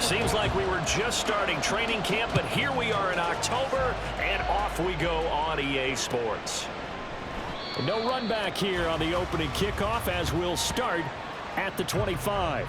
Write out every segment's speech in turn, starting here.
Seems like we were just starting training camp, but here we are in October, and off we go on EA Sports. No run back here on the opening kickoff as we'll start at the 25.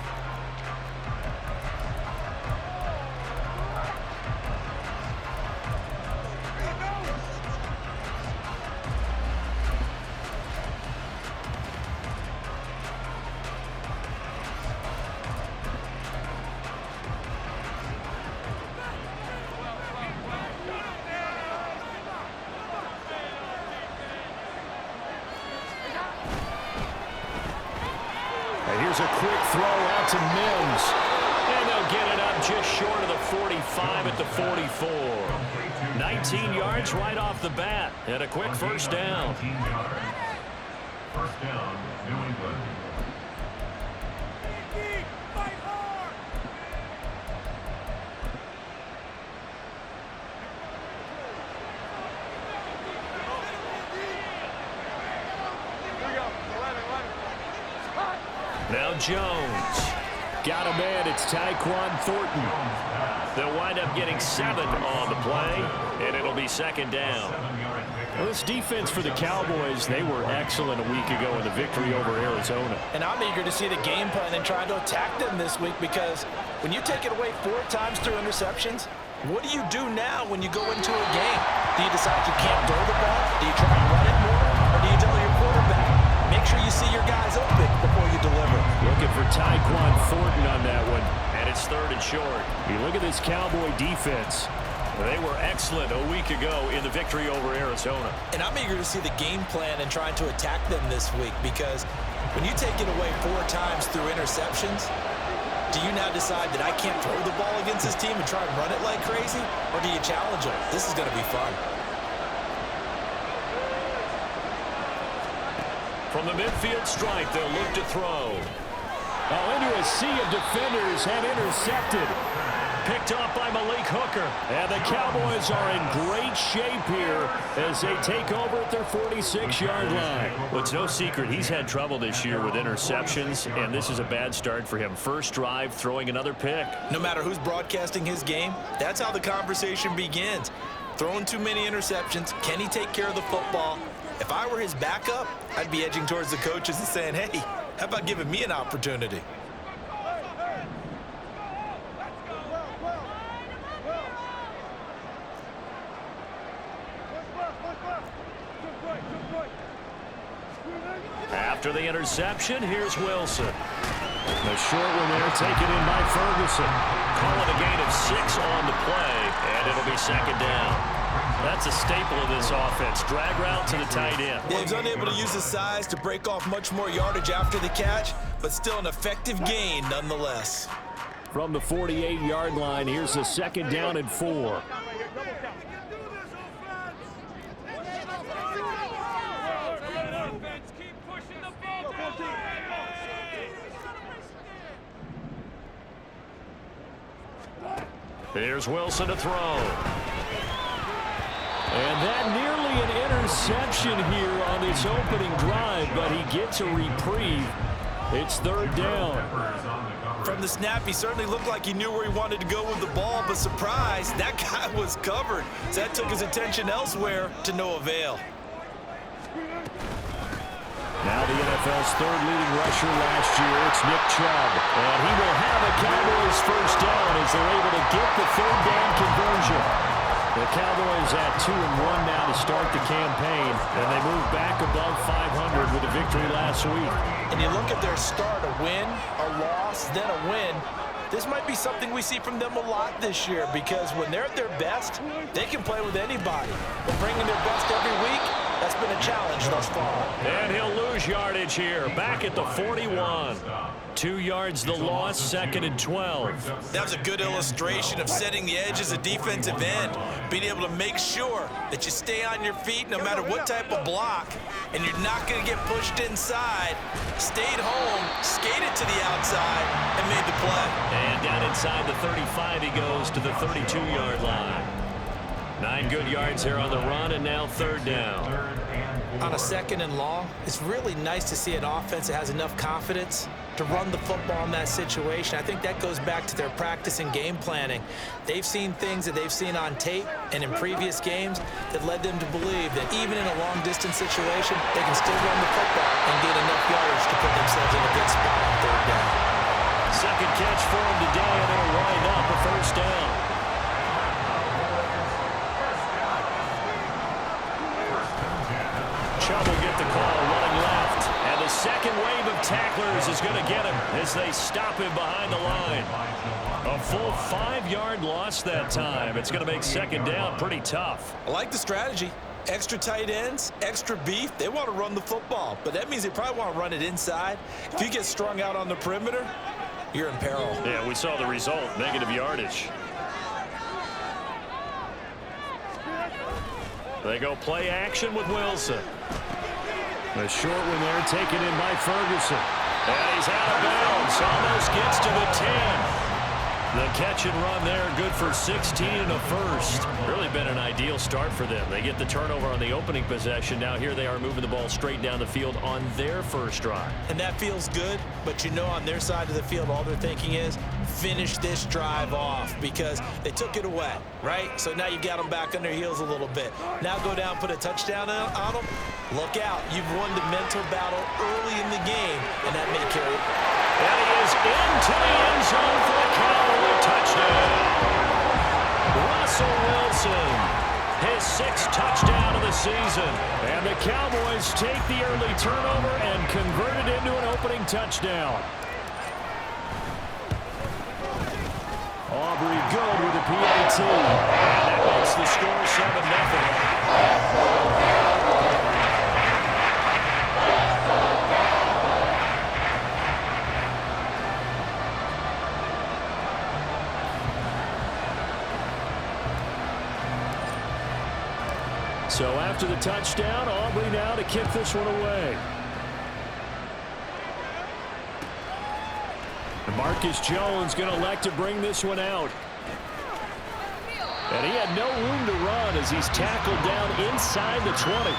Here's a quick throw out to Mims. And they'll get it up just short of the 45 at the 44. 19 yards right off the bat. And a quick first down. First down, New England. Now Jones. Got a man. It's Tyquan Thornton. They'll wind up getting 7 on the play, and it'll be second down. Well, this defense for the Cowboys, they were excellent a week ago in the victory over Arizona. And I'm eager to see the game plan and try to attack them this week, because when you take it away 4 times through interceptions, what do you do now when you go into a game? Do you decide you can't throw the ball? Do you try and run it more? Or do you tell your quarterback, make sure you see your guys open before you deliver? Looking for Tyquan Thornton on that one, and it's 3rd and short. You look at this Cowboy defense. They were excellent a week ago in the victory over Arizona. And I'm eager to see the game plan and trying to attack them this week, because when you take it away 4 times through interceptions, do you now decide that I can't throw the ball against this team and try and run it like crazy? Or do you challenge them? This is going to be fun. From the midfield stripe, they'll look to throw. Into a sea of defenders and intercepted. Picked off by Malik Hooker. And the Cowboys are in great shape here as they take over at their 46-yard line. Well, it's no secret he's had trouble this year with interceptions, and this is a bad start for him. First drive, throwing another pick. No matter who's broadcasting his game, that's how the conversation begins. Throwing too many interceptions, can he take care of the football? If I were his backup, I'd be edging towards the coaches and saying, hey, how about giving me an opportunity? After the interception, here's Wilson. The short one there taken in by Ferguson. Calling a gain of 6 on the play, and it'll be second down. That's a staple of this offense. Drag route to the tight end. Yeah, he's unable to use his size to break off much more yardage after the catch, but still an effective gain nonetheless. From the 48-yard line, here's the second down and 4. Here's Wilson to throw. And that nearly an interception here on this opening drive, but he gets a reprieve. It's 3rd down. From the snap, he certainly looked like he knew where he wanted to go with the ball, but surprise, that guy was covered. So that took his attention elsewhere to no avail. Now the NFL's 3rd leading rusher last year, it's Nick Chubb. And he will have a Cowboys first down as they're able to get the 3rd down conversion. The Cowboys at 2-1 now to start the campaign, and they move back above 500 with a victory last week. And you look at their start, a win, a loss, then a win. This might be something we see from them a lot this year, because when they're at their best, they can play with anybody. But bringing their best every week, that's been a challenge thus far. And he'll lose yardage here, back at the 41. 2 yards the loss, 2nd and 12. That was a good illustration of setting the edge as a defensive end, being able to make sure that you stay on your feet no matter what type of block, and you're not going to get pushed inside. Stayed home, skated to the outside, and made the play. And down inside the 35, he goes to the 32-yard line. 9 good yards there on the run, and now 3rd down. On a 2nd and long, it's really nice to see an offense that has enough confidence to run the football in that situation. I think that goes back to their practice and game planning. They've seen things that they've seen on tape and in previous games that led them to believe that even in a long-distance situation, they can still run the football and get enough yardage to put themselves in a good spot on third down. Second catch for him today, and it'll wind up a first down. Chubb will get the call running left. And the second wave of tacklers is going to get him as they stop him behind the line. A full 5-yard loss that time. It's going to make second down pretty tough. I like the strategy. Extra tight ends, extra beef. They want to run the football, but that means they probably want to run it inside. If you get strung out on the perimeter, you're in peril. Yeah, we saw the result, negative yardage. They go play action with Wilson. The short one there taken in by Ferguson. And he's out of bounds. Almost gets to the 10. The catch and run there, good for 16 and a first. Really been an ideal start for them. They get the turnover on the opening possession. Now here they are moving the ball straight down the field on their first drive. And that feels good, but you know on their side of the field, all they're thinking is finish this drive off because they took it away, right? So now you got them back on their heels a little bit. Now go down, put a touchdown on them. Look out. You've won the mental battle early in the game, and that may carry it. And he is into the end zone for a Cowboy touchdown. Russell Wilson, his 6th touchdown of the season. And the Cowboys take the early turnover and convert it into an opening touchdown. Aubrey good with a PAT. And that makes the score 7-0. So after the touchdown, Aubrey now to kick this one away. And Marcus Jones going to elect to bring this one out. And he had no room to run as he's tackled down inside the 20.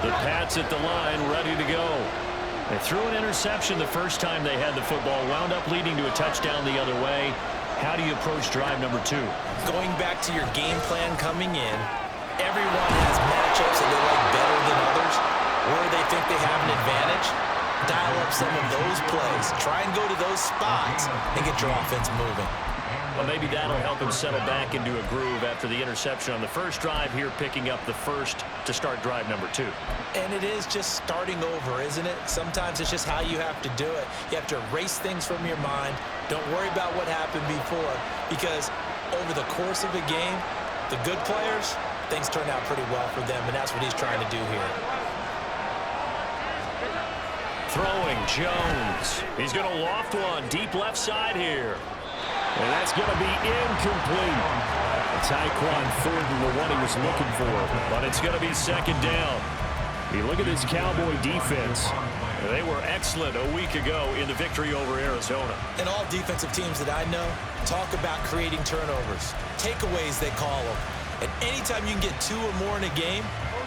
The Pats at the line, ready to go. They threw an interception the first time they had the football, wound up leading to a touchdown the other way. How do you approach drive number 2? Going back to your game plan coming in, everyone has matchups that they like better than others, where they think they have an advantage. Dial up some of those plays. Try and go to those spots and get your offense moving. Well, maybe that'll help him settle back into a groove after the interception on the first drive here, picking up the first to start drive number 2. And it is just starting over, isn't it? Sometimes it's just how you have to do it. You have to erase things from your mind. Don't worry about what happened before, because over the course of a game, the good players, things turn out pretty well for them, and that's what he's trying to do here. Throwing Jones. He's going to loft one deep left side here. And that's going to be incomplete. Tyquan Thornton, the one he was looking for. But it's going to be second down. You look at this Cowboy defense. They were excellent a week ago in the victory over Arizona. And all defensive teams that I know talk about creating turnovers. Takeaways, they call them. And anytime you can get 2 or more in a game,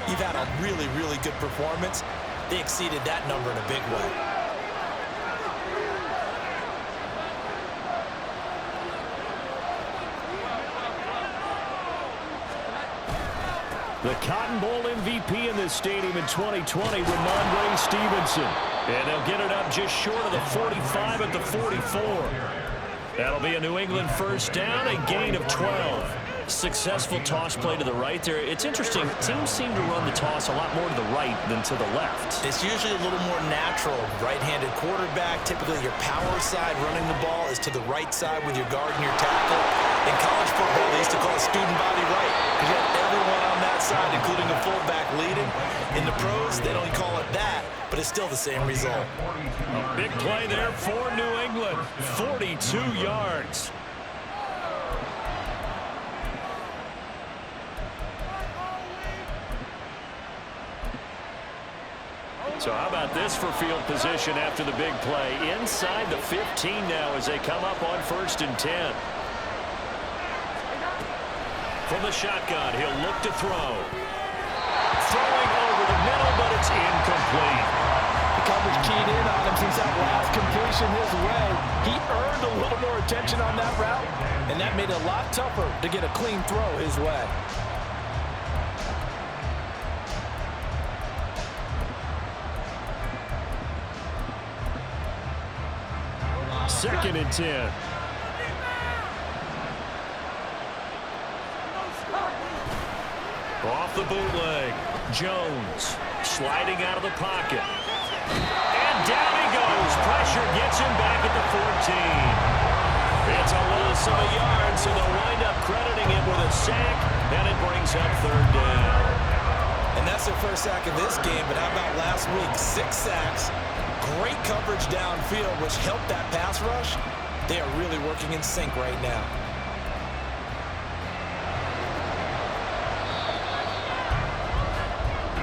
you've had a really, really good performance. They exceeded that number in a big way. The Cotton Bowl MVP in this stadium in 2020, Ramondre Stevenson. And they'll get it up just short of the 45 at the 44. That'll be a New England first down, a gain of 12. Successful toss play to the right there. It's interesting. Teams seem to run the toss a lot more to the right than to the left. It's usually a little more natural. Right-handed quarterback, typically your power side running the ball is to the right side with your guard and your tackle. In college football, they used to call it student body right, because you have everyone on that side, including a fullback leading. In the pros, they don't call it that, but it's still the same result. A big play there for New England. 42 yards. So how about this for field position after the big play? Inside the 15 now as they come up on 1st and 10. From the shotgun, he'll look to throw. Throwing over the middle, but it's incomplete. The coverage keyed in on him since that last completion his way. He earned a little more attention on that route, and that made it a lot tougher to get a clean throw his way. Second and 10. Off the bootleg. Jones sliding out of the pocket. And down he goes. Pressure gets him back at the 14. It's a loss of a yard, so they'll wind up crediting him with a sack, and it brings up 3rd down. And that's their first sack of this game, but how about last week? 6 sacks. Great coverage downfield, which helped that pass rush. They are really working in sync right now.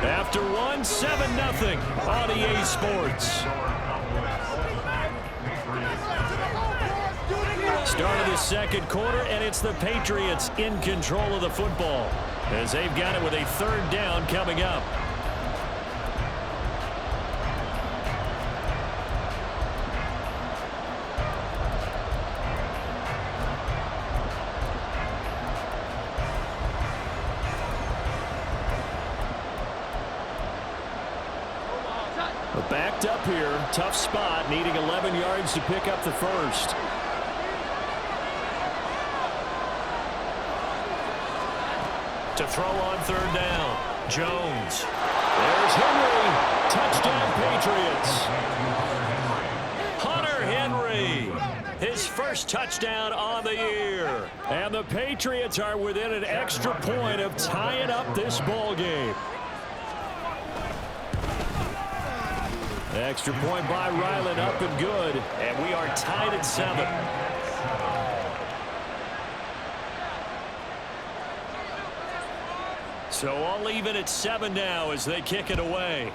After 7-0 on EA Sports. Start of the second quarter, and it's the Patriots in control of the football as they've got it with a 3rd down coming up. Backed up here, tough spot, needing 11 yards to pick up the first. To throw on 3rd down, Jones. There's Henry, touchdown Patriots. Hunter Henry, his first touchdown on the year. And the Patriots are within an extra point of tying up this ball game. Extra point by Ryland, up and good. And we are tied at 7. So all even at 7 now as they kick it away.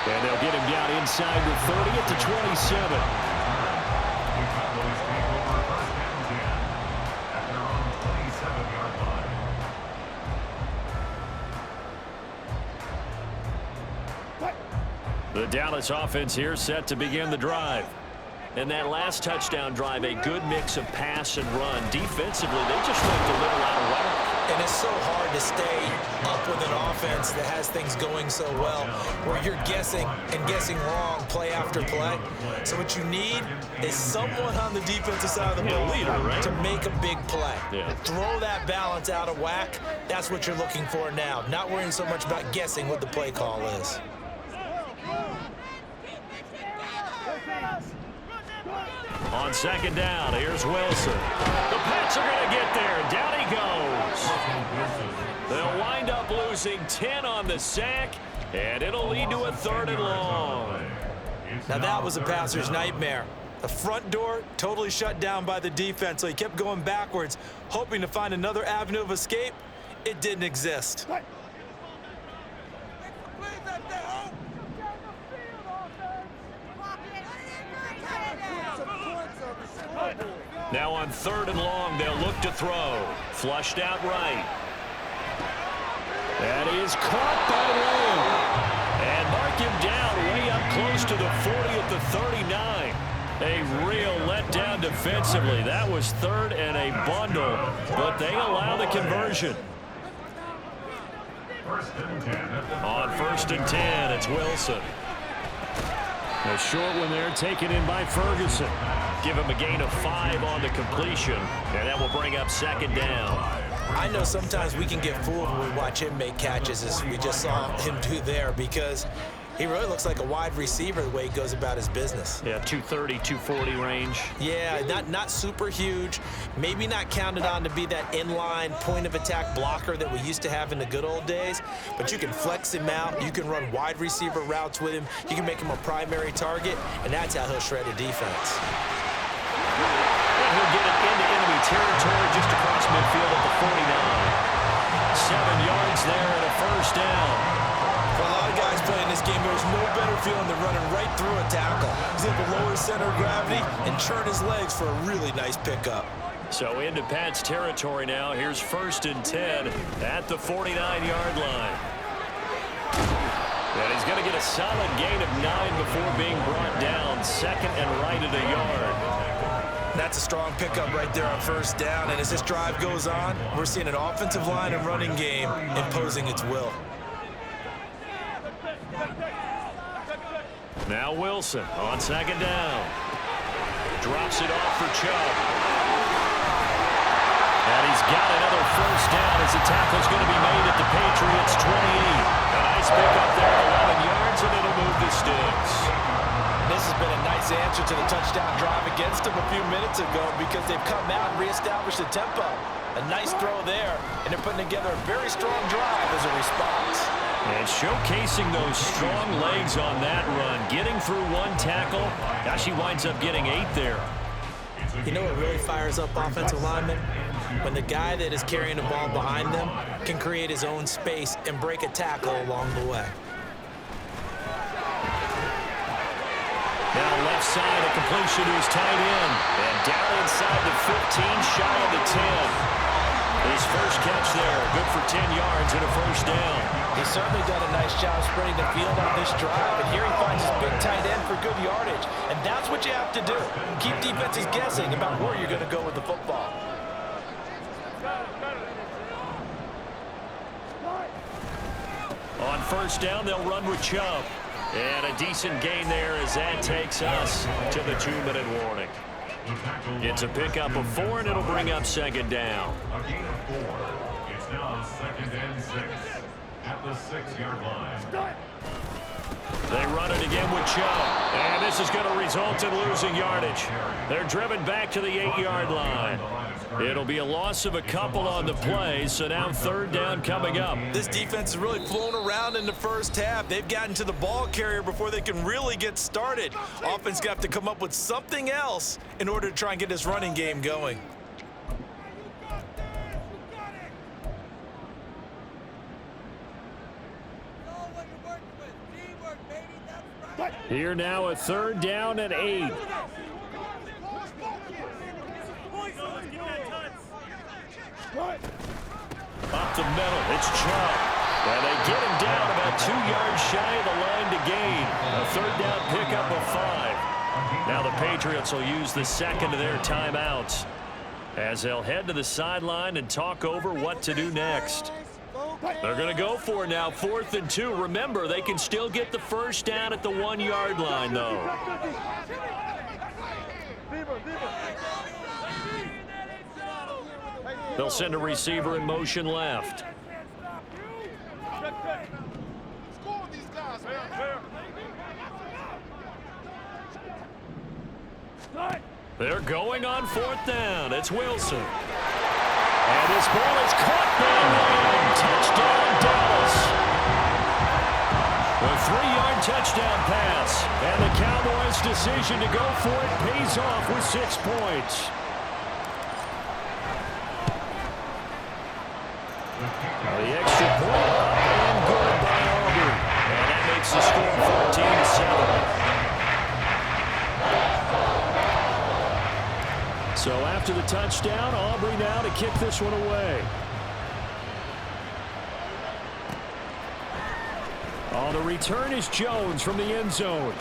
And they'll get him down inside the 30 at the 27. The Dallas offense here set to begin the drive. And that last touchdown drive, a good mix of pass and run. Defensively, they just looked a little out of whack. And it's so hard to stay up with an offense that has things going so well, where you're guessing and guessing wrong play after play. So what you need is someone on the defensive side of the ball to make a big play. Throw that balance out of whack. That's what you're looking for now. Not worrying so much about guessing what the play call is. On 2nd down, here's Wilson. The Pats are going to get there. Down he goes. They'll wind up losing 10 on the sack, and it'll lead to a 3rd and long. Now that was a passer's nightmare. The front door totally shut down by the defense, so he kept going backwards, hoping to find another avenue of escape. It didn't exist. Now on 3rd and long, they'll look to throw. Flushed out right. That is caught by Lamb. And mark him down way up close to the 40 at the 39. A real letdown defensively. That was 3rd and a bundle, but they allow the conversion. On 1st and 10, it's Wilson. A short one there, taken in by Ferguson. Give him a gain of 5 on the completion, and that will bring up 2nd down. I know sometimes we can get fooled when we watch him make catches, as we just saw him do there, because he really looks like a wide receiver the way he goes about his business. Yeah, 230, 240 range. Yeah, not super huge. Maybe not counted on to be that inline point-of-attack blocker that we used to have in the good old days, but you can flex him out. You can run wide receiver routes with him. You can make him a primary target, and that's how he'll shred a defense. And he'll get it into enemy territory just across midfield at the 49. 7 yards there and a first down. For a lot of guys playing this game, there's no better feeling than running right through a tackle. He's able to lower his center of gravity and churn his legs for a really nice pickup. So into Pat's territory now. Here's 1st and 10 at the 49-yard line. And he's going to get a solid gain of 9 before being brought down. 2nd and right at a yard. That's a strong pickup right there on 1st down. And as this drive goes on, we're seeing an offensive line and running game imposing its will. Now Wilson on 2nd down. Drops it off for Chubb. And he's got another 1st down as the tackle's going to be made at the Patriots' 28. A nice pickup there at 11 yards, and it'll move the sticks. This has been a nice answer to the touchdown drive against them a few minutes ago because they've come out and reestablished the tempo. A nice throw there, and they're putting together a very strong drive as a response. And showcasing those strong legs on that run, getting through 1 tackle. Gosh, he winds up getting 8 there. You know what really fires up offensive linemen? When the guy that is carrying the ball behind them can create his own space and break a tackle along the way. Now left side, a completion to his tight end. And down inside the 15, shy of the 10. His first catch there, good for 10 yards and a 1st down. He's certainly done a nice job spreading the field on this drive, and here he finds his big tight end for good yardage. And that's what you have to do. Keep defenses guessing about where you're going to go with the football. On 1st down, they'll run with Chubb. And a decent gain there as that takes us to the 2-minute warning. It's a pickup of 4, and it'll bring up 2nd down. A gain of 4. It's now 2nd and 6 at the 6-yard line. They run it again with Chubb. And this is going to result in losing yardage. They're driven back to the 8-yard line. It'll be a loss of a couple on the play, so now 3rd down coming up. This defense has really flown around in the first half. They've gotten to the ball carrier before they can really get started. Offense got to come up with something else in order to try and get this running game going. Here now a 3rd down and 8. Up the middle, it's Chubb. And they get him down about 2 yards shy of the line to gain. A 3rd down pickup of 5. Now the Patriots will use the 2nd of their timeouts as they'll head to the sideline and talk over what to do next. They're going to go for it now, 4th and 2. Remember, they can still get the 1st down at the 1-yard line, though. They'll send a receiver in motion left. They're going on 4th down. It's Wilson. And this ball is caught by Williams. Touchdown, Dallas. A 3-yard touchdown pass. And the Cowboys' decision to go for it pays off with 6 points. The extra point up and good by Auburn. And that makes the score 14-7. So after the touchdown, Aubrey now to kick this one away. On the return is Jones from the end zone.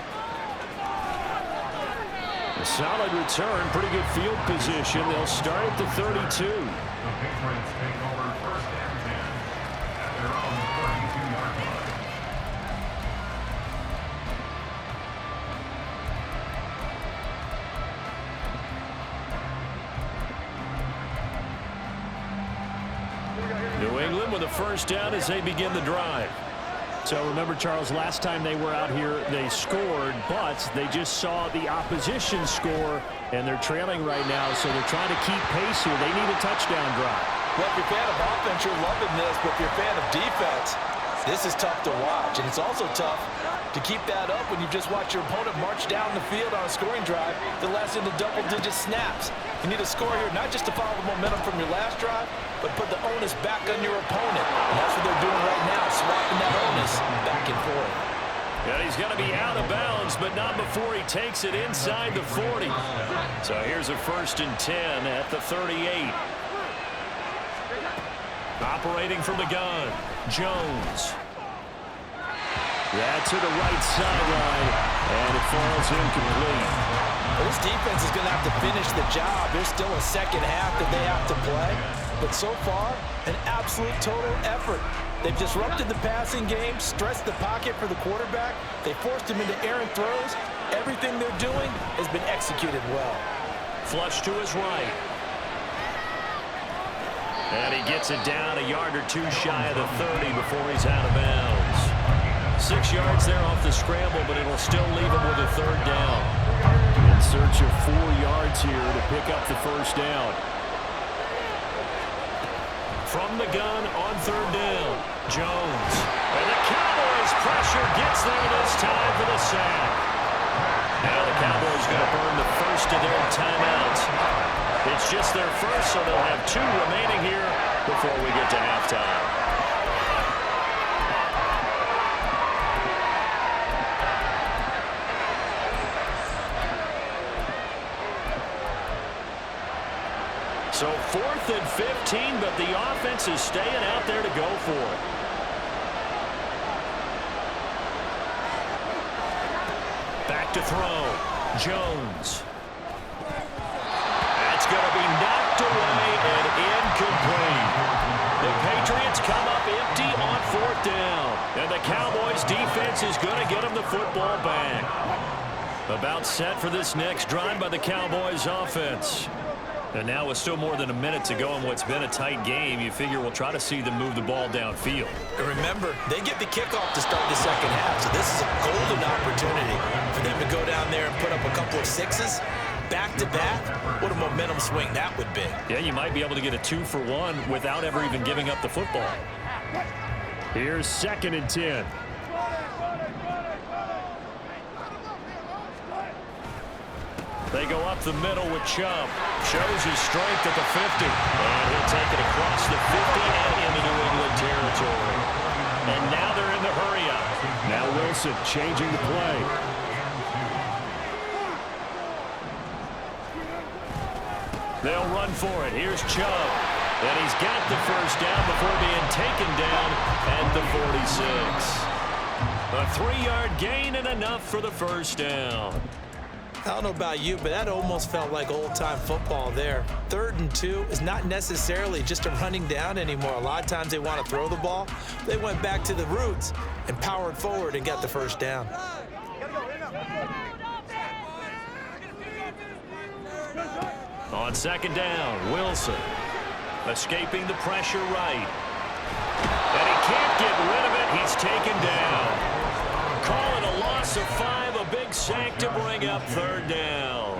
A solid return, pretty good field position. They'll start at the 32. The Patriots take over 1st and 10 at their own 32-yard line. New England with a 1st down as they begin the drive. So remember, Charles, last time they were out here, they scored, but they just saw the opposition score, and they're trailing right now, so they're trying to keep pace here. They need a touchdown drive. Well, if you're a fan of offense, you're loving this, but if you're a fan of defense, this is tough to watch, and it's also tough to keep that up when you just watch your opponent march down the field on a scoring drive that lasts into double-digit snaps. You need a score here, not just to follow the momentum from your last drive, but put the onus back on your opponent. And that's what they're doing right now, swapping that onus back and forth. Yeah, he's going to be out of bounds, but not before he takes it inside the 40. So here's a 1st and 10 at the 38. Operating from the gun, Jones. That's to the right sideline, and it falls incomplete. Well, this defense is going to have to finish the job. There's still a second half that they have to play. But so far, an absolute total effort. They've disrupted the passing game, stressed the pocket for the quarterback. They forced him into errant throws. Everything they're doing has been executed well. Flush to his right. And he gets it down a yard or two shy of the 30 before he's out of bounds. 6 yards there off the scramble, but it'll still leave him with a 3rd down. In search of 4 yards here to pick up the 1st down. From the gun on 3rd down, Jones. And the Cowboys pressure gets there this time for the sack. Now the Cowboys going to burn the first of their timeouts. It's just their first, so they'll have 2 remaining here before we get to halftime. So 4th and 15, but the offense is staying out there to go for it. Back to throw. Jones. That's going to be knocked away and incomplete. The Patriots come up empty on 4th down. And the Cowboys defense is going to get them the football back. About set for this next drive by the Cowboys offense. And now with still more than a minute to go in what's been a tight game, you figure we'll try to see them move the ball downfield. And remember, they get the kickoff to start the second half, so this is a golden opportunity for them to go down there and put up a couple of 6s. Back-to-back, what a momentum swing that would be. Yeah, you might be able to get a 2-for-1 without ever even giving up the football. Here's 2nd and 10. They go up the middle with Chubb. Shows his strength at the 50. And he'll take it across the 50 and into New England territory. And now they're in the hurry-up. Now Wilson changing the play. They'll run for it. Here's Chubb. And he's got the 1st down before being taken down at the 46. A 3-yard gain and enough for the 1st down. I don't know about you, but that almost felt like old-time football there. 3rd and 2 is not necessarily just a running down anymore. A lot of times they want to throw the ball. They went back to the roots and powered forward and got the 1st down. On 2nd down, Wilson escaping the pressure right. And he can't get rid of it. He's taken down. Call it a loss of 5, a big sack to bring up 3rd down.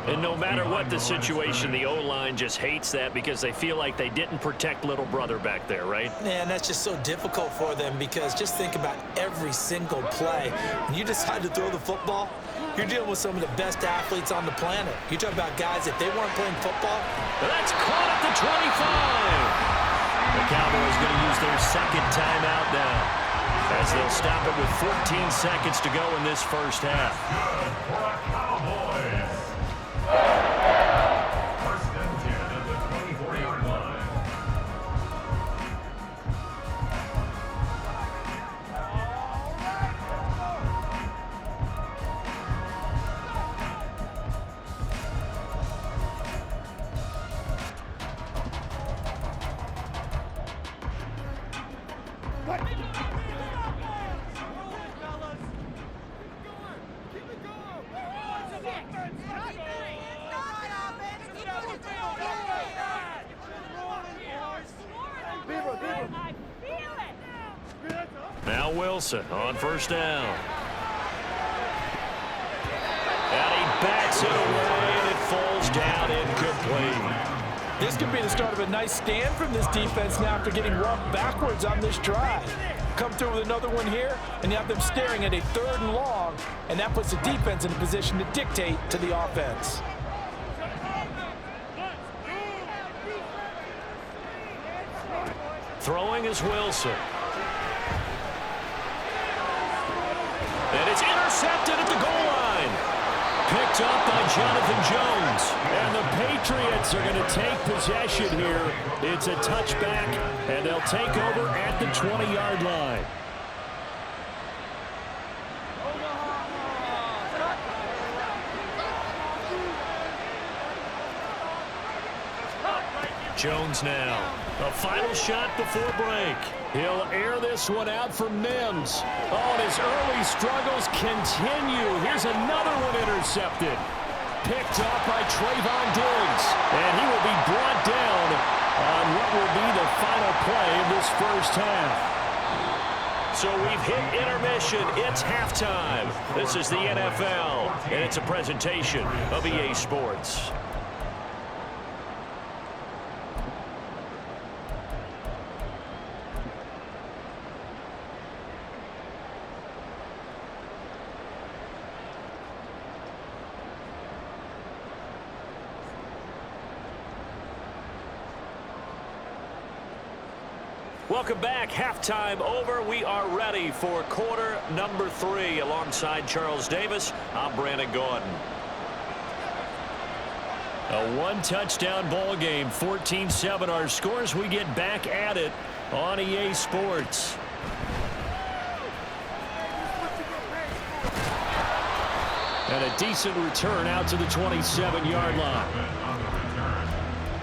And no matter what the situation, the O-line just hates that because they feel like they didn't protect little brother back there, right? Man, that's just so difficult for them because just think about every single play. When you decide to throw the football, you're dealing with some of the best athletes on the planet. You talk about guys, if they weren't playing football. That's caught at the 25. The Cowboys going to use their 2nd timeout now, as they'll stop it with 14 seconds to go in this 1st half. First and 10 at the 24-yard line. Now Wilson on 1st down. And he backs it away, and it falls down incomplete. This could be the start of a nice stand from this defense now after getting walked backwards on this drive. Come through with another one here, and you have them staring at a 3rd and long, and that puts the defense in a position to dictate to the offense. Throwing is Wilson. And it's intercepted at the goal line. Picked up by Jonathan Jones. And the Patriots are going to take possession here. It's a touchback, and they'll take over at the 20-yard line. Jones now. A final shot before break. He'll air this one out for Mims. Oh, and his early struggles continue. Here's another one intercepted. Picked up by Trayvon Diggs. And he will be brought down on what will be the final play of this first half. So we've hit intermission. It's halftime. This is the NFL, and it's a presentation of EA Sports. Welcome back. Halftime over. We are ready for quarter number 3. Alongside Charles Davis, I'm Brandon Gordon. A one-touchdown ball game, 14-7 our scores. We get back at it on EA Sports. And a decent return out to the 27-yard line. On the return,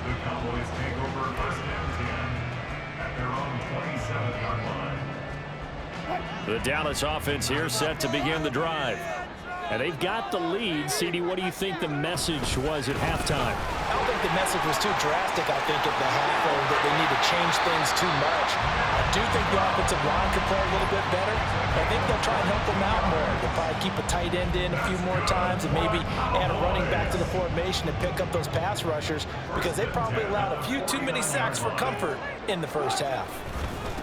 the Cowboys take over first and 10 at their own 27-yard line. The Dallas offense here set to begin the drive. And they've got the lead. CD, what do you think the message was at halftime? I don't think the message was too drastic, I think, at the half, or that they need to change things too much. I do think the offensive line could play a little bit better. I think they'll try and help them out more. They'll probably keep a tight end in a few more times and maybe add a running back to the formation and pick up those pass rushers, because they probably allowed a few too many sacks for comfort in the first half.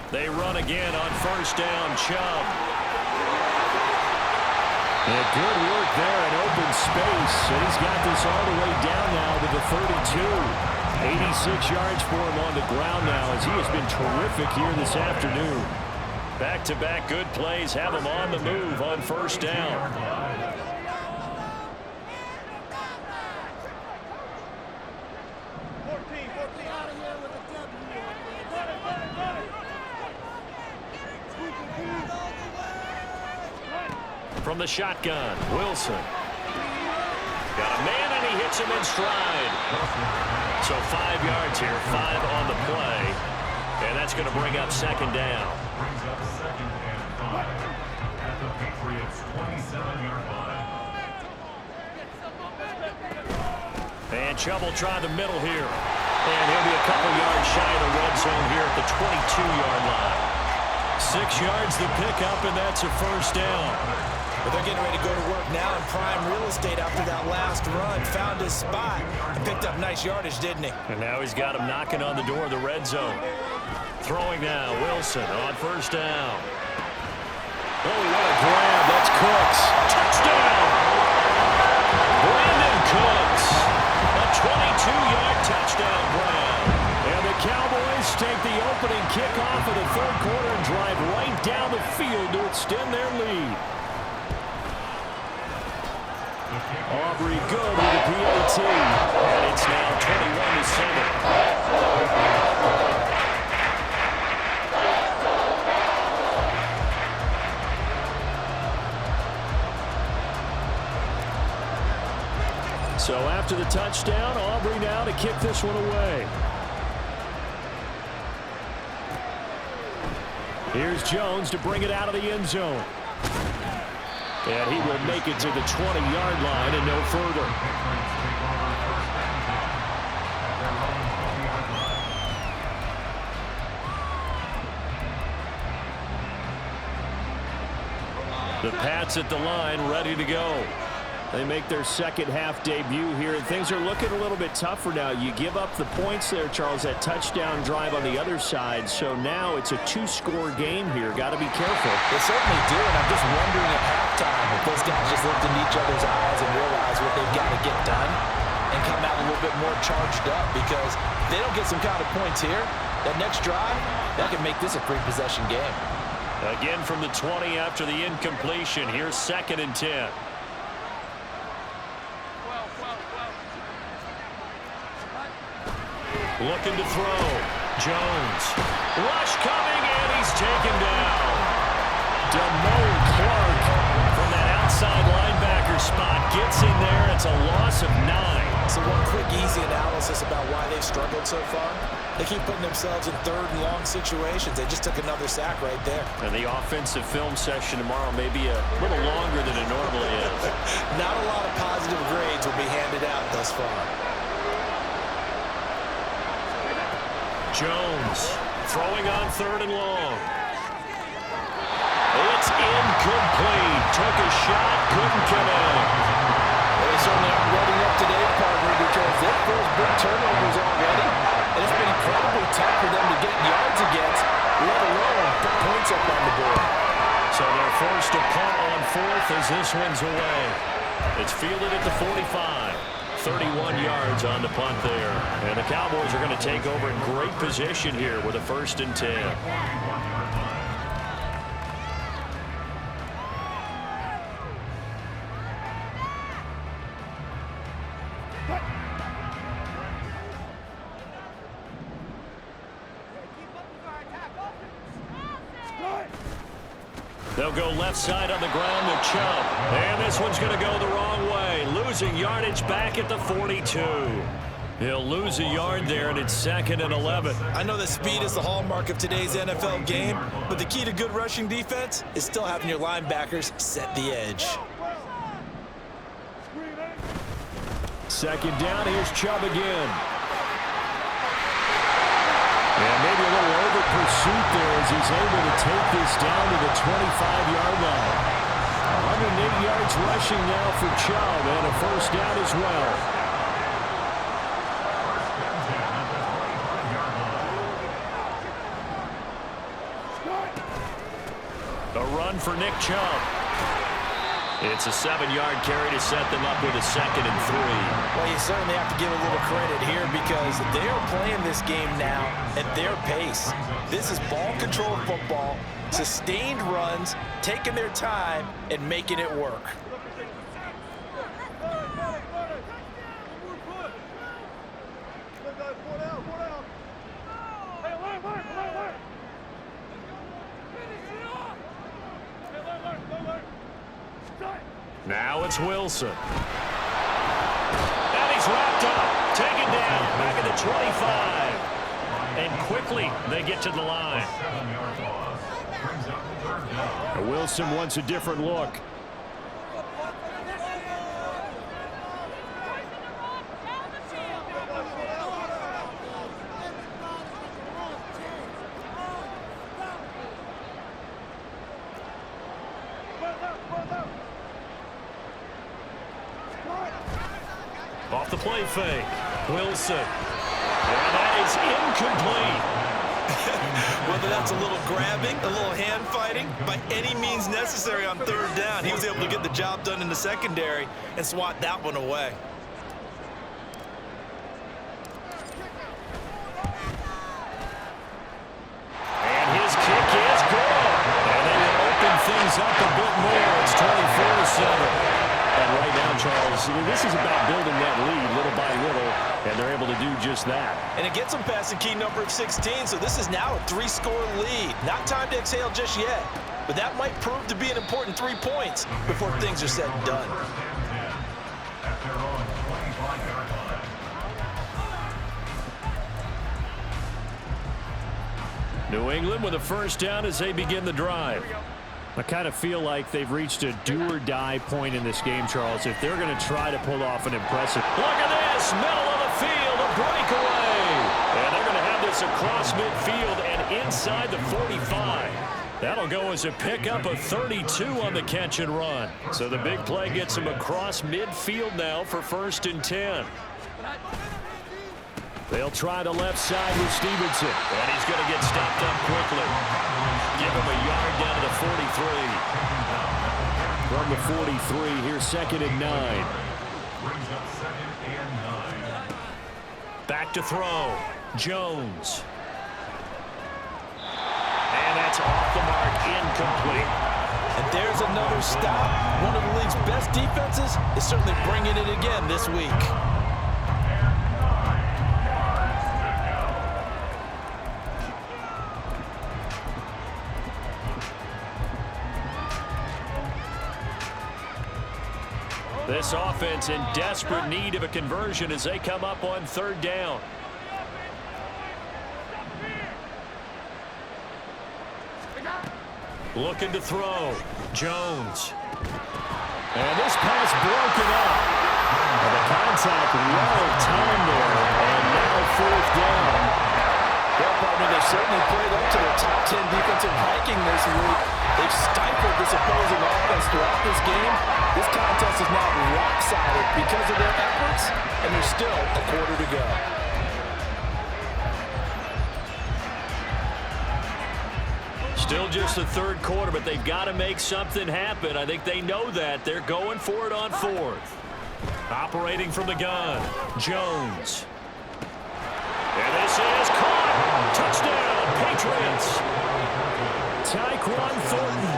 They run again on first down. Chubb. And good work there in open space. And he's got this all the way down now to the 32. 86 yards for him on the ground now, as he has been terrific here this afternoon. Back-to-back good plays have him on the move on first down. From the shotgun, Wilson. Got a man, and he hits him in stride. So 5 yards here, 5 on the play. And that's going to bring up second down. Brings up second and 5 at the Patriots' 27-yard line. And Chubb will try the middle here. And he'll be a couple yards shy of the red zone here at the 22-yard line. 6 yards the pickup, and that's a first down. But they're getting ready to go to work now in prime real estate after that last run. Found his spot and picked up nice yardage, didn't he? And now he's got him knocking on the door of the red zone. Throwing now, Wilson on first down. Oh, what a grab. That's Cooks. Touchdown! Brandon Cooks. A 22-yard touchdown grab. And the Cowboys take the opening kickoff of the third quarter and drive right down the field to extend their lead. Aubrey good with the PAT, and it's now 21-7. So after the touchdown, Aubrey now to kick this one away. Here's Jones to bring it out of the end zone. And he will make it to the 20-yard line and no further. The Pats at the line, ready to go. They make their second half debut here, and things are looking a little bit tougher now. You give up the points there, Charles, that touchdown drive on the other side. So now it's a 2-score game here. Got to be careful. They certainly do, and I'm just wondering at halftime if those guys just looked in each other's eyes and realize what they've got to get done and come out a little bit more charged up, because if they don't get some kind of points here, that next drive, that can make this a three-possession game. Again from the 20 after the incompletion. Here's 2nd and 10. Looking to throw. Jones. Rush coming, and he's taken down. Clark from that outside linebacker spot gets in there. It's a loss of 9. So one quick, easy analysis about why they've struggled so far. They keep putting themselves in 3rd and long situations. They just took another sack right there. And the offensive film session tomorrow may be a little longer than it normally is. Not a lot of positive grades will be handed out thus far. Jones throwing on 3rd and long. It's incomplete. Took a shot, couldn't connect. Well, they certainly aren't ready up today, partner, because they've forced big turnovers already. And it's been incredibly tough for them to get yards against, let alone put points up on the board. So they're forced to punt on 4th as this one's away. It's fielded at the 45. 31 yards on the punt there. And the Cowboys are going to take over in great position here with a 1st and 10. They'll go left side on the ground with Chubb. And this one's going to go the wrong way. Losing yardage back at the 42. He'll lose a yard there, and it's 2nd and 11. I know that speed is the hallmark of today's NFL game, but the key to good rushing defense is still having your linebackers set the edge. 2nd down, here's Chubb again. And maybe a little over pursuit there as he's able to take this down to the 25-yard line. 108 yards rushing now for Chubb, and a 1st down as well. A run for Nick Chubb. It's a 7-yard carry to set them up with a 2nd and 3. Well, you certainly have to give a little credit here because they're playing this game now at their pace. This is ball control football, sustained runs, taking their time, and making it work. Now it's Wilson. And he's wrapped up, taken down, back at the 25. And quickly they get to the line. Wilson wants a different look. Off the play fake. Wilson. And that is incomplete. Whether that's a little grabbing, a little hand fighting, by any means necessary on 3rd down, he was able to get the job done in the secondary and swat that one away. And his kick is good. And they will open things up a bit more. It's 24-7. And right now, Charles, this is about building that lead little by little, and they're able to do just that. And it gets them past the key number of 16, so this is now a 3-score lead. Not time to exhale just yet, but that might prove to be an important 3 points before things are said and done. New England with a 1st down as they begin the drive. I kind of feel like they've reached a do-or-die point in this game, Charles, if they're going to try to pull off an impressive. Look at this, middle of the field, a breakaway. And they're going to have this across midfield and inside the 45. That'll go as a pickup of 32 on the catch and run. So the big play gets them across midfield now for 1st and 10. They'll try the left side with Stevenson. And he's going to get stopped up quickly. Give him a yard down to the 43. From the 43, here's 2nd and 9. Back to throw. Jones. That's off the mark, incomplete. And there's another stop. One of the league's best defenses is certainly bringing it again this week. This offense in desperate need of a conversion as they come up on third down. Looking to throw. Jones. And this pass broken up. And the contact well timed there. And now fourth down. Well, partner, they've certainly played up to their top 10 defensive ranking this week. They've stifled this opposing offense throughout this game. This contest is now lopsided because of their efforts, and there's still a quarter to go. Still just the third quarter, but they've got to make something happen. I think they know that. They're going for it on fourth. Operating from the gun, Jones. And this is caught. Touchdown, Patriots. Tyquan Thornton,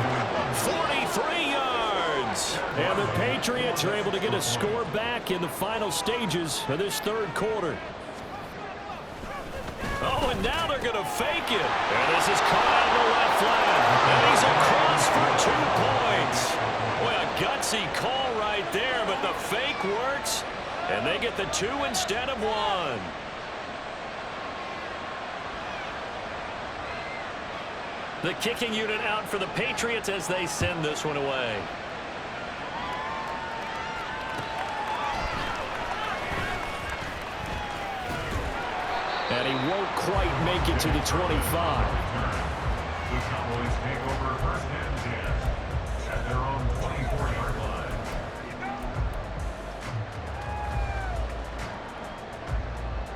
43 yards. And the Patriots are able to get a score back in the final stages of this third quarter. Oh, and now they're going to fake it. And this is caught on the left flank. And he's across for 2 points. Boy, a gutsy call right there, but the fake works. And they get the 2 instead of 1. The kicking unit out for the Patriots as they send this one away. And he won't quite make it to the 25. The Cowboys take over first and 10 at their own 24-yard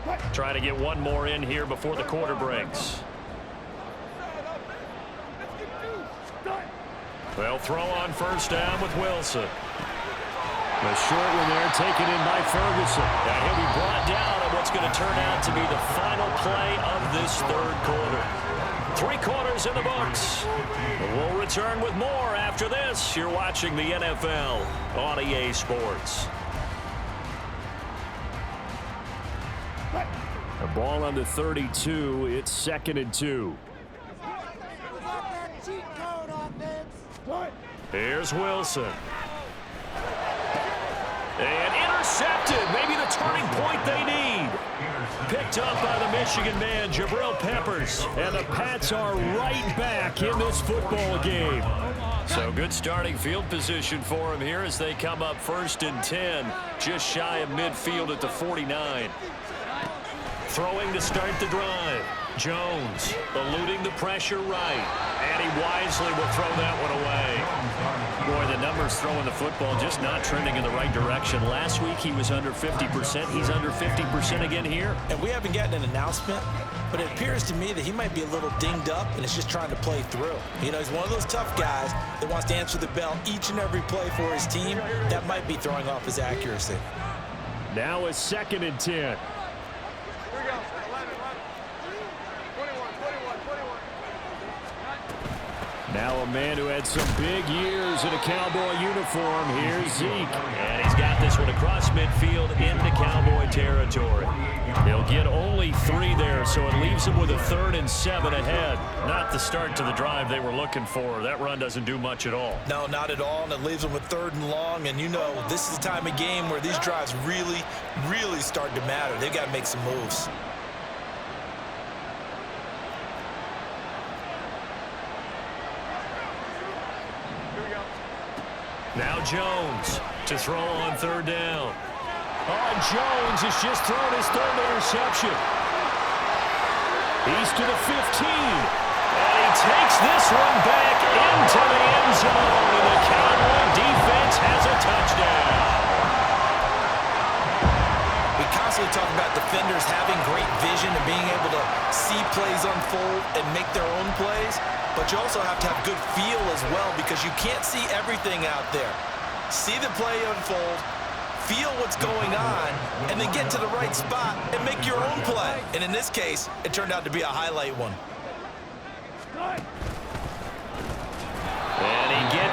line. Try to get one more in here before the quarter breaks. They'll throw on first down with Wilson. The short one there taken in by Ferguson. Now he'll be brought down on what's going to turn out to be the final play of this third quarter. 3 quarters in the books. We'll return with more after this. You're watching the NFL on EA Sports. The ball on the 32. It's 2nd and 2. Here's Wilson. And intercepted. Maybe the turning point they need. Picked up by the Michigan man, Jabril Peppers. And the Pats are right back in this football game. So good starting field position for him here as they come up 1st and 10. Just shy of midfield at the 49. Throwing to start the drive. Jones eluding the pressure right. And he wisely will throw that one away. Boy, the numbers throwing the football just not trending in the right direction. Last week he was under 50%. He's under 50% again here. And we haven't gotten an announcement, but it appears to me that he might be a little dinged up and is just trying to play through. You know, he's one of those tough guys that wants to answer the bell each and every play for his team. That might be throwing off his accuracy. Now it's 2nd and 10. Now a man who had some big years in a Cowboy uniform. Here's Zeke. And he's got this one across midfield into Cowboy territory. He'll get only 3 there, so it leaves him with a 3rd and 7 ahead. Not the start to the drive they were looking for. That run doesn't do much at all. No, not at all, and it leaves them with 3rd and long. And you know, this is the time of game where these drives really, really start to matter. They've got to make some moves. Now Jones to throw on 3rd down. Oh, Jones has just thrown his 3rd interception. He's to the 15. And he takes this one back into the end zone. And the Cowboy defense has a touchdown. We constantly talk about defenders having great vision and being able to see plays unfold and make their own plays. But you also have to have good feel as well because you can't see everything out there. See the play unfold, feel what's going on, and then get to the right spot and make your own play. And in this case, it turned out to be a highlight one.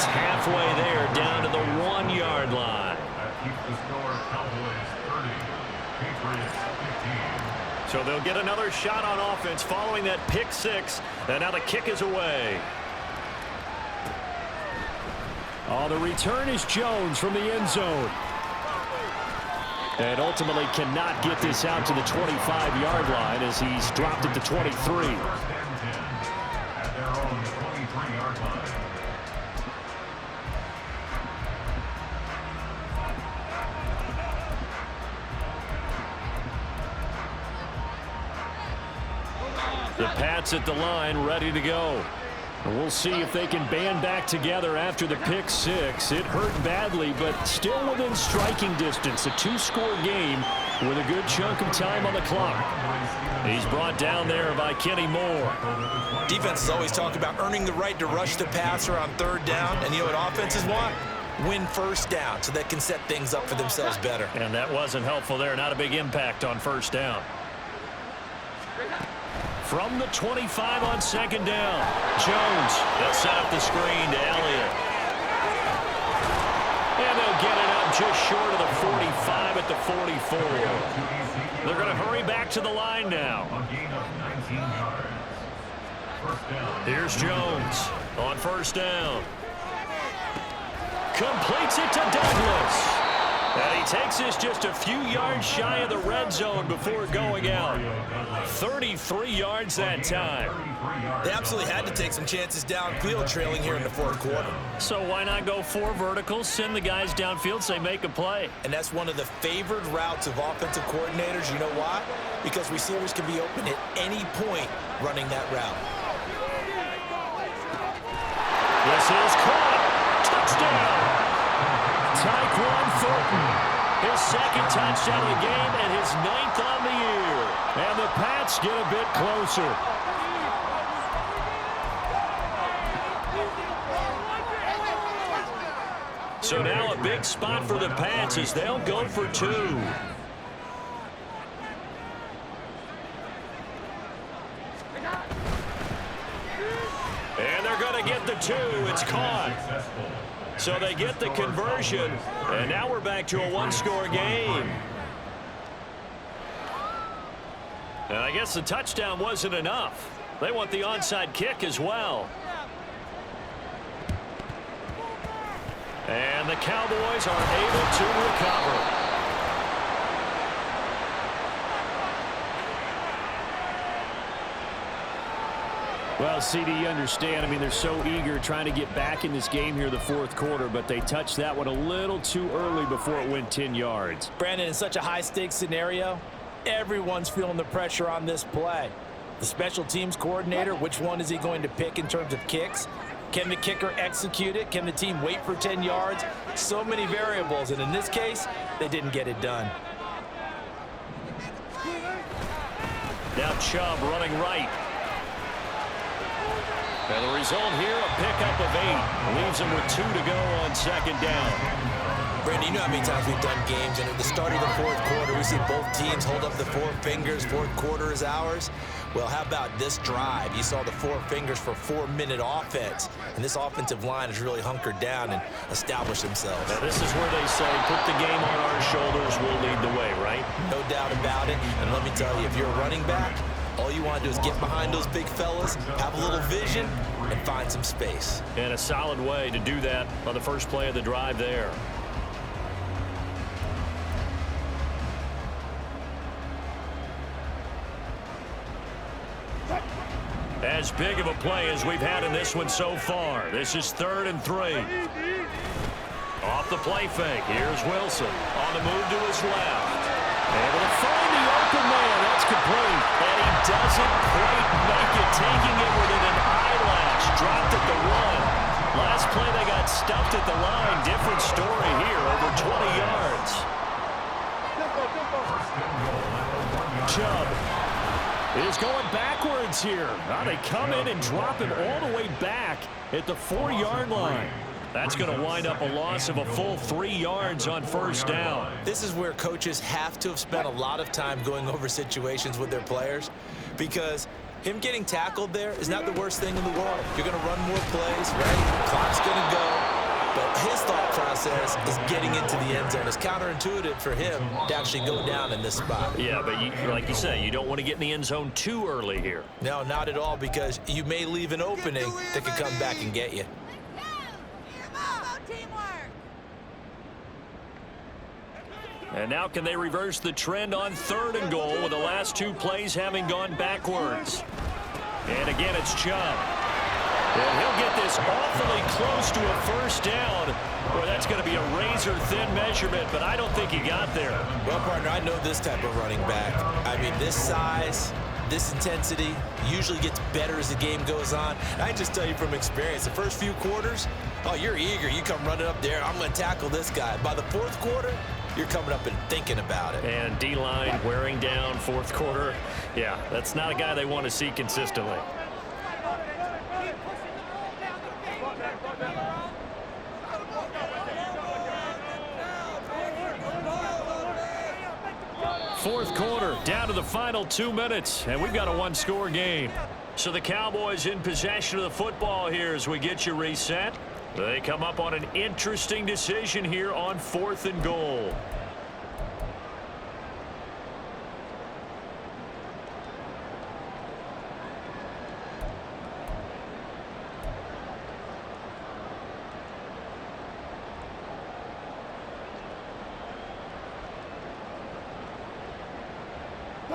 It's halfway there, down to the 1-yard line. That keeps the score Cowboys 30, Patriots 15. So they'll get another shot on offense following that pick six. And now the kick is away. Oh, the return is Jones from the end zone. And ultimately cannot get this out to the 25-yard line as he's dropped it to 23. First and 10 at their own 23-yard line. The Pats at the line, ready to go. And we'll see if they can band back together after the pick six. It hurt badly, but still within striking distance. A 2-score game with a good chunk of time on the clock. He's brought down there by Kenny Moore. Defenses always talk about earning the right to rush the passer on third down. And you know what offenses want? Win first down so they can set things up for themselves better. And that wasn't helpful there. Not a big impact on first down. From the 25 on second down, Jones. They'll set up the screen to Elliott. And they'll get it up just short of the 45 at the 44. They're going to hurry back to the line now. A gain of 19 yards. First down. Here's Jones on first down. Completes it to Douglas. And he takes this just a few yards shy of the red zone before going out. 33 yards that time. They absolutely had to take some chances downfield trailing here in the fourth quarter. So why not go 4 verticals, send the guys downfield, say make a play? And that's one of the favored routes of offensive coordinators. You know why? Because receivers can be open at any point running that route. This is caught. Touchdown. Tyquan Thornton, his second touchdown of the game and his 9th on the year. And the Pats get a bit closer. So now a big spot for the Pats as they'll go for 2. And they're going to get the 2. It's caught. So they get the conversion, and now we're back to a 1-score game. And I guess the touchdown wasn't enough. They want the onside kick as well. And the Cowboys are able to recover. Well, CD, you understand. I mean, they're so eager trying to get back in this game here the fourth quarter, but they touched that one a little too early before it went 10 yards. Brandon, in such a high-stakes scenario, everyone's feeling the pressure on this play. The special teams coordinator, which one is he going to pick in terms of kicks? Can the kicker execute it? Can the team wait for 10 yards? So many variables, and in this case, they didn't get it done. Now Chubb running right. And the result here, a pickup of 8. Leaves them with 2 to go on second down. Brandon, you know how many times we've done games, and at the start of the fourth quarter, we see both teams hold up the 4 fingers, fourth quarter is ours. Well, how about this drive? You saw the 4 fingers for 4-minute offense, and this offensive line has really hunkered down and established themselves. Now, this is where they say, put the game on our shoulders, we'll lead the way, right? No doubt about it, and let me tell you, if you're a running back, all you want to do is get behind those big fellas, have a little vision, and find some space. And a solid way to do that on the first play of the drive there. As big of a play as we've had in this one so far. This is 3rd and 3. Off the play fake. Here's Wilson on the move to his left. Able to find the open man. That's complete. And he doesn't quite make it. Taking it within an eyelash. Dropped at the 1. Last play they got stuffed at the line. Different story here. Over 20 yards. Chubb is going backwards here. Now they come in and drop him all the way back at the 4-yard line. That's going to wind up a loss of a full 3 yards on first down. This is where coaches have to have spent a lot of time going over situations with their players, because him getting tackled there is not the worst thing in the world. You're going to run more plays, right? Clock's going to go. but his thought process is getting into the end zone. It's counterintuitive for him to actually go down in this spot. Yeah, but like you say, you don't want to get in the end zone too early here. No, not at all, because you may leave an opening that could come back and get you. And now can they reverse the trend on 3rd and goal with the last 2 plays having gone backwards? And again, it's Chubb. And he'll get this awfully close to a first down. Boy, that's going to be a razor-thin measurement, but I don't think he got there. Well, partner, I know this type of running back. I mean, this size, this intensity usually gets better as the game goes on. And I just tell you from experience, the first few quarters, oh, you're eager. You come running up there, I'm going to tackle this guy. By the 4th quarter, you're coming up and thinking about it. And D-line wearing down 4th quarter. Yeah, that's not a guy they want to see consistently. Fourth quarter, down to the final 2 minutes, and we've got a 1-score game. So the Cowboys in possession of the football here as we get you reset. They come up on an interesting decision here on 4th and goal.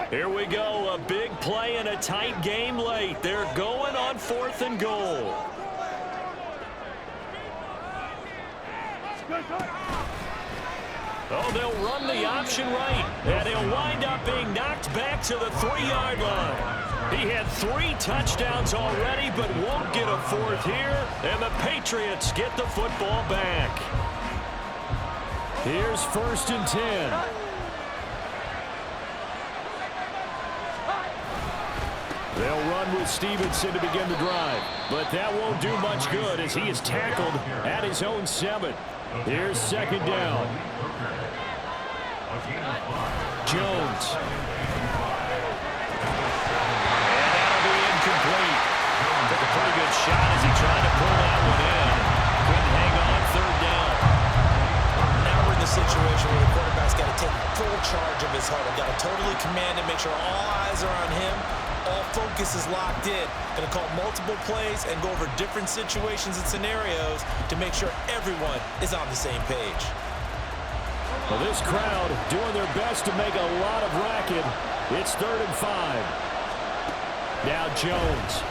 Here we go, a big play and a tight game late. They're going on 4th and goal. Oh, they'll run the option right, and he'll wind up being knocked back to the 3-yard line. He had 3 touchdowns already, but won't get a 4th here, and the Patriots get the football back. Here's 1st and 10. They'll run with Stevenson to begin the drive, but that won't do much good as he is tackled at his own 7. Here's 2nd down. Jones. And that'll be incomplete. Took a pretty good shot as he tried to pull that one in. Couldn't hang on 3rd down. Now we're in the situation where the quarterback's got to take full charge of his huddle. Got to totally command it, make sure all eyes are on him. All focus is locked in. Going to call multiple plays and go over different situations and scenarios to make sure everyone is on the same page. Well, this crowd doing their best to make a lot of racket. It's 3rd and 5. Now Jones.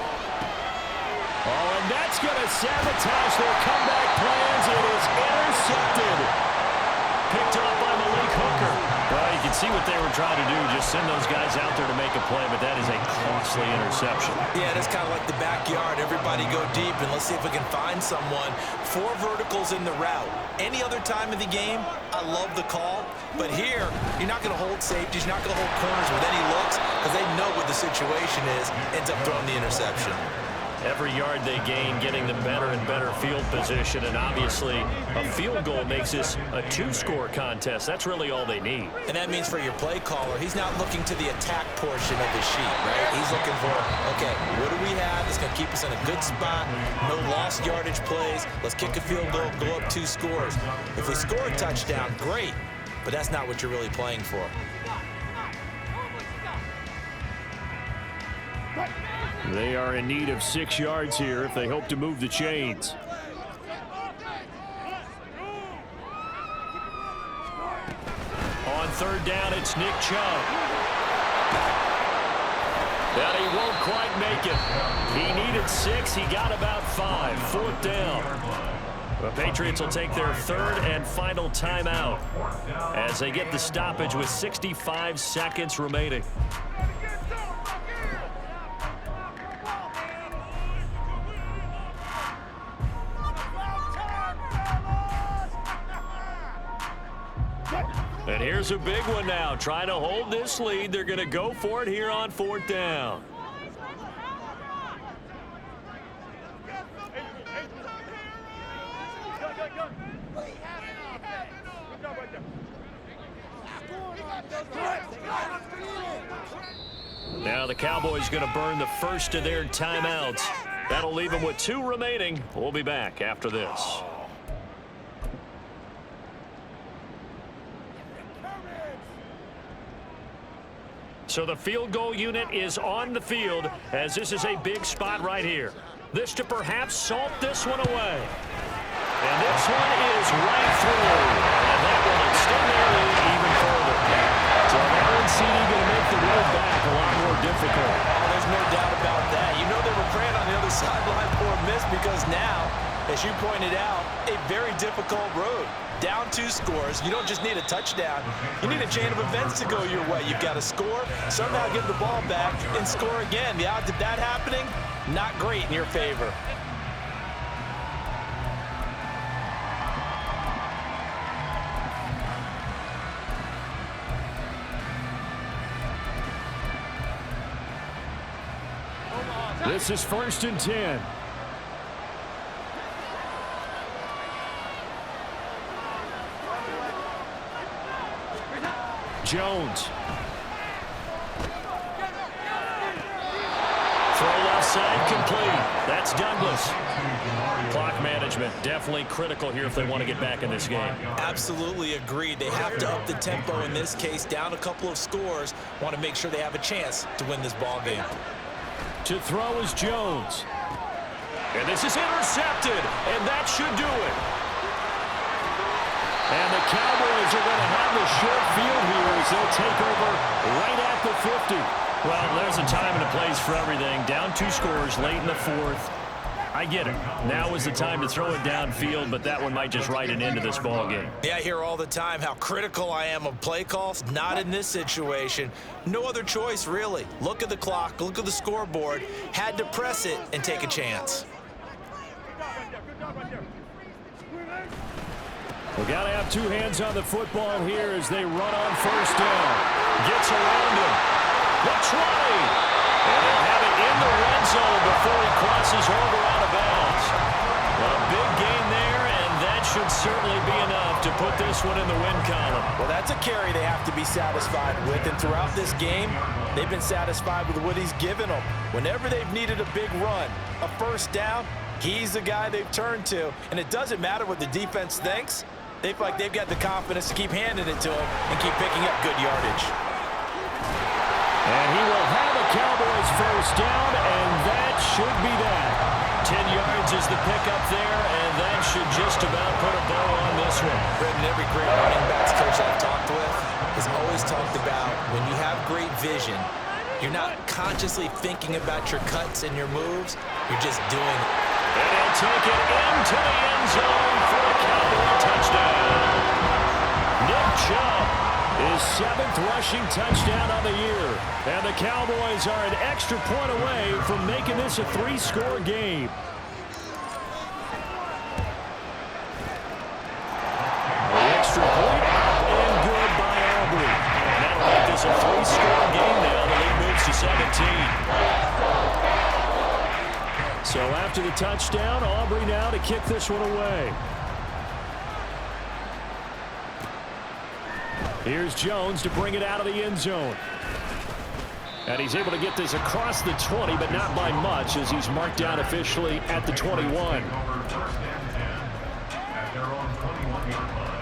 Oh, and that's going to sabotage their comeback plans. It is intercepted. Picked off by Malik Hooker. Well, you can see what they were trying to do, just send those guys out there to make a play, but that is a costly interception. Yeah, it's kind of like the backyard. Everybody go deep, and let's see if we can find someone. 4 verticals in the route. Any other time of the game, I love the call, but here, you're not going to hold safeties, you're not going to hold corners with any looks, because they know what the situation is, ends up throwing the interception. Every yard they gain, getting them better and better field position, and obviously a field goal makes this a 2-score contest. That's really all they need. And that means for your play caller, he's not looking to the attack portion of the sheet, right? He's looking for, okay, what do we have that's going to keep us in a good spot? No lost yardage plays. Let's kick a field goal, go up 2 scores. If we score a touchdown, great, but that's not what you're really playing for. They are in need of 6 yards here if they hope to move the chains. On 3rd down, it's Nick Chubb. And he won't quite make it. He needed 6. He got about 5. 4th down. The Patriots will take their 3rd and final timeout as they get the stoppage with 65 seconds remaining. And here's a big one now, trying to hold this lead. They're going to go for it here on 4th down. Now the Cowboys going to burn the first of their timeouts. That'll leave them with 2 remaining. We'll be back after this. So the field goal unit is on the field as this is a big spot right here. This to perhaps salt this one away. And this one is right through. And that will extend their lead even further. So that CD going to make the road back a lot more difficult. Oh, there's no doubt about that. You know they were praying on the other sideline for a miss because now, as you pointed out, a very difficult road. Down 2 scores. You don't just need a touchdown. You need a chain of events to go your way. You've got to score, somehow get the ball back, and score again. The odds of that happening, not great in your favor. This is 1st and 10. Jones. Throw left side complete. That's Douglas. Clock management definitely critical here if they want to get back in this game. Absolutely agreed. They have to up the tempo in this case, down a couple of scores. Want to make sure they have a chance to win this ball game. To throw is Jones. And this is intercepted, and that should do it. And the Cowboys are going to have the short field here as they'll take over right at the 50. Well, there's a time and a place for everything. Down 2 scores late in the 4th. I get it. Now is the time to throw it downfield, but that one might just write an end to this ball game. Yeah, I hear all the time how critical I am of play calls. Not in this situation. No other choice, really. Look at the clock, look at the scoreboard. Had to press it and take a chance. We got to have 2 hands on the football here as they run on 1st down. Gets around him. The 20. And they'll have it in the red zone before he crosses over out of bounds. A big gain there, and that should certainly be enough to put this one in the win column. Well, that's a carry they have to be satisfied with, and throughout this game, they've been satisfied with what he's given them. Whenever they've needed a big run, a 1st down, he's the guy they've turned to. And it doesn't matter what the defense thinks. They feel like they've got the confidence to keep handing it to him and keep picking up good yardage. And he will have a Cowboys 1st down, and that should be that. 10 yards is the pickup there, and that should just about put a bow on this one. Brendan, every great running backs coach I've talked with has always talked about when you have great vision, you're not consciously thinking about your cuts and your moves, you're just doing it. And he'll take it into the end zone for a Cowboy touchdown. Nick Chubb, his 7th rushing touchdown on the year. And the Cowboys are an extra point away from making this a 3-score game. The extra point up and good by Aubrey. And that'll make this a 3-score game now. The lead moves to 17. So after the touchdown, Aubrey now to kick this one away. Here's Jones to bring it out of the end zone. And he's able to get this across the 20, but not by much as he's marked down officially at the 21. At their own 21-yard line.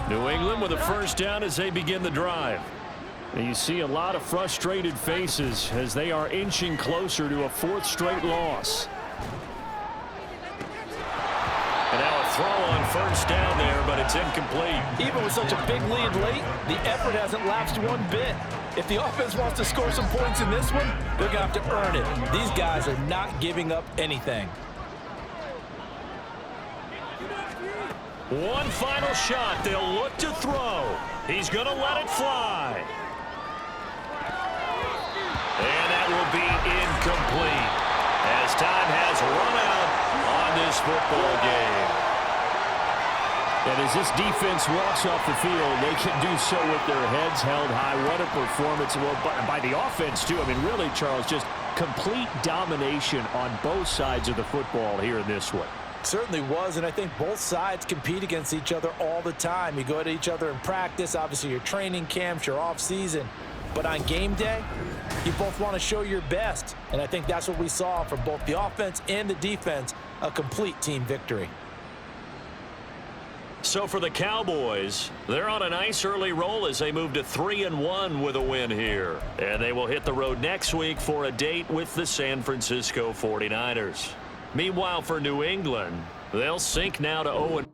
New England with a 1st down as they begin the drive. And you see a lot of frustrated faces as they are inching closer to a 4th straight loss. And now a throw on 1st down there, but it's incomplete. Even with such a big lead late, the effort hasn't lapsed one bit. If the offense wants to score some points in this one, they're going to have to earn it. These guys are not giving up anything. One final shot. They'll look to throw. He's going to let it fly. And that will be incomplete as time has run out on this football game. And as this defense walks off the field, they can do so with their heads held high. What a performance. Well, by the offense, too. I mean, really, Charles, just complete domination on both sides of the football here in this one. Certainly was, and I think both sides compete against each other all the time. You go at each other in practice, obviously your training camps, your off season. But on game day, you both want to show your best. And I think that's what we saw from both the offense and the defense, a complete team victory. So for the Cowboys, they're on a nice early roll as they move to 3-1 with a win here. And they will hit the road next week for a date with the San Francisco 49ers. Meanwhile, for New England, they'll sink now to 0-.